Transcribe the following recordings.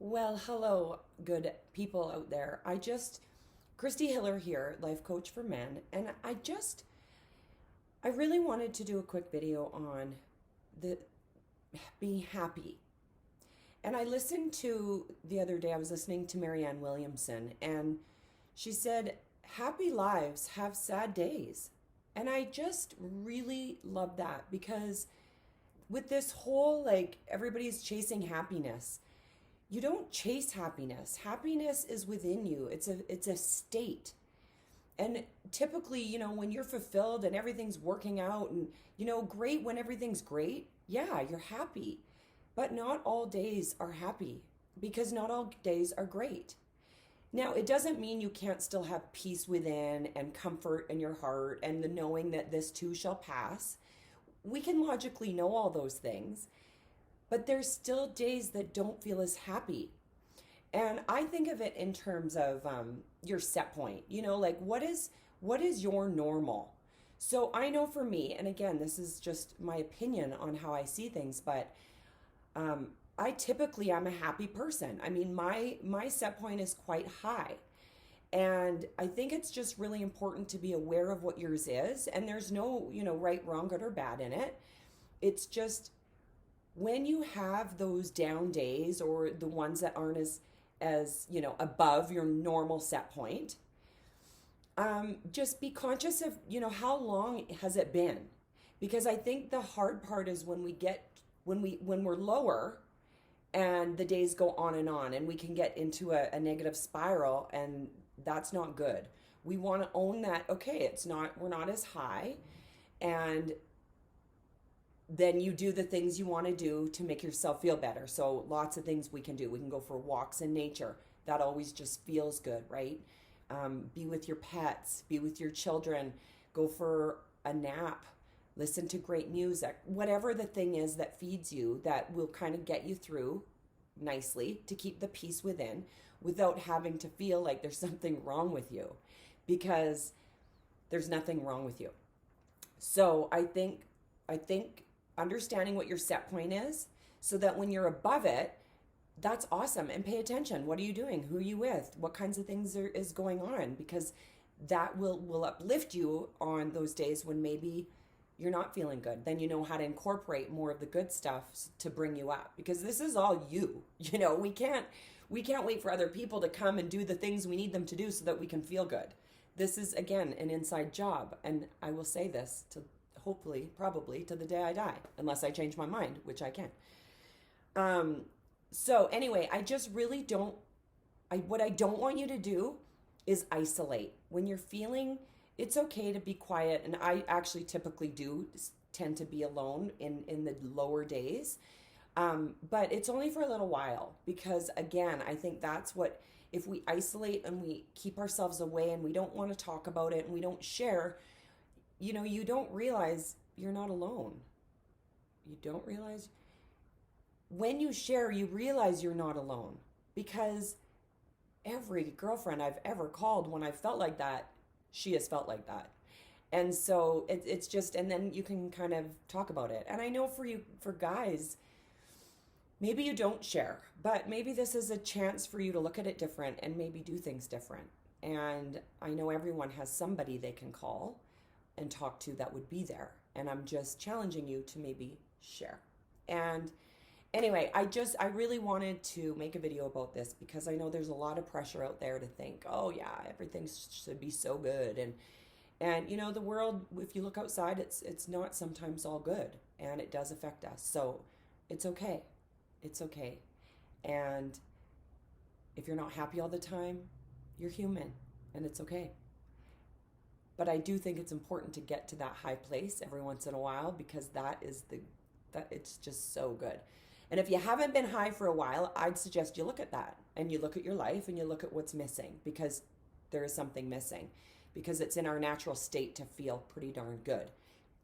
Well, hello, good people out there. Kristi Hiller here, life coach for men, and I really wanted to do a quick video on the being happy. And I listened to the other day, I was listening to Marianne Williamson, and she said, happy lives have sad days. And I just really love that because with this whole everybody's chasing happiness, you don't chase happiness. Happiness is within you. It's a state. And typically, when you're fulfilled and everything's working out and great when everything's great, yeah, you're happy. But not all days are happy because not all days are great. Now, it doesn't mean you can't still have peace within and comfort in your heart and the knowing that this too shall pass. We can logically know all those things. But there's still days that don't feel as happy. And I think of it in terms of your set point. What is your normal? So I know for me, and again, this is just my opinion on how I see things, but I typically am a happy person. I mean, my set point is quite high. And I think it's just really important to be aware of what yours is. And there's no, right, wrong, good, or bad in it. It's just when you have those down days or the ones that aren't as above your normal set point, just be conscious of how long has it been, because I think the hard part is when we're lower and the days go on and we can get into a negative spiral, and that's not good. We want to own that, okay, we're not as high, and then you do the things you want to do to make yourself feel better. So lots of things we can do. We can go for walks in nature. That always just feels good, right? Be with your pets, be with your children, go for a nap, listen to great music, whatever the thing is that feeds you, that will kind of get you through nicely to keep the peace within without having to feel like there's something wrong with you, because there's nothing wrong with you. So I think understanding what your set point is so that when you're above it, that's awesome. And pay attention. What are you doing? Who are you with? What kinds of things is going on? Because that will uplift you on those days when maybe you're not feeling good. Then you know how to incorporate more of the good stuff to bring you up, because this is all you. We can't wait for other people to come and do the things we need them to do so that we can feel good. This is, again, an inside job. And I will say this to hopefully, probably, to the day I die, unless I change my mind, which I can. So anyway, I just really what I don't want you to do is isolate. When you're feeling, it's okay to be quiet, and I actually typically do tend to be alone in the lower days, but it's only for a little while, because again, I think that's what, if we isolate and we keep ourselves away and we don't want to talk about it and we don't share, you don't realize you're not alone. You don't realize. When you share, you realize you're not alone, because every girlfriend I've ever called, when I've felt like that, she has felt like that. And so it's just, and then you can kind of talk about it. And I know for guys, maybe you don't share, but maybe this is a chance for you to look at it different and maybe do things different. And I know everyone has somebody they can call and talk to that would be there. And I'm just challenging you to maybe share. And anyway, I really wanted to make a video about this because I know there's a lot of pressure out there to think, oh yeah, everything should be so good. And the world, if you look outside, it's not sometimes all good, and it does affect us. So it's okay. It's okay. And if you're not happy all the time, you're human, and it's okay. But I do think it's important to get to that high place every once in a while, because that it's just so good. And if you haven't been high for a while, I'd suggest you look at that, and you look at your life and you look at what's missing, because there is something missing, because it's in our natural state to feel pretty darn good,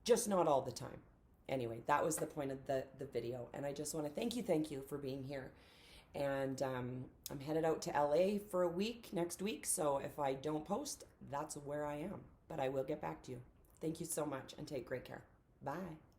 just not all the time. Anyway, that was the point of the video. And I just want to thank you for being here. And I'm headed out to LA for a week next week. So if I don't post, that's where I am. But I will get back to you. Thank you so much, and take great care. Bye.